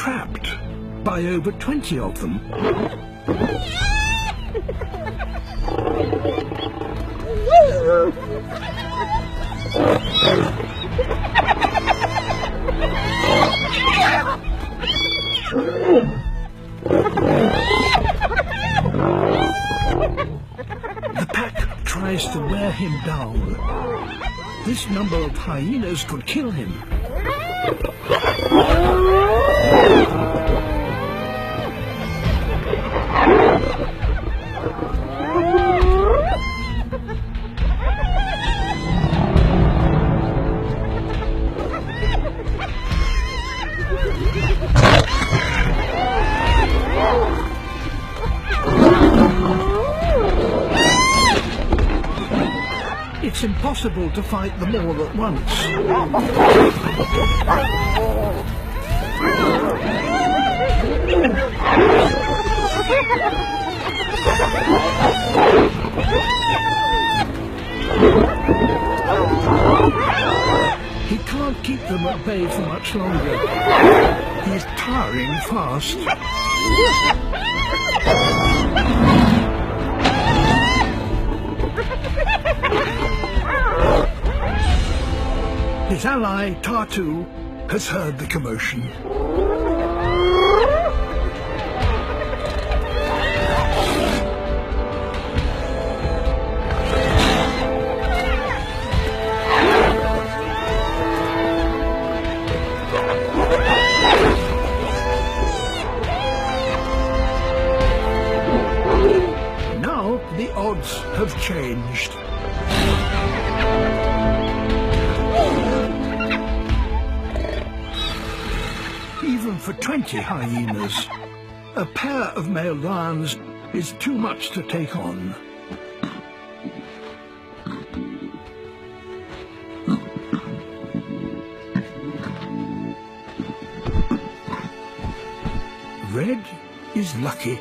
trapped by over 20 of them. The pack tries to wear him down. This number of hyenas could kill him. It's impossible to fight them all at once. He can't keep them at bay for much longer. He's tiring fast. His ally, Tartu, has heard the commotion. Now the odds have changed. Even for 20 hyenas, a pair of male lions is too much to take on. Red is lucky.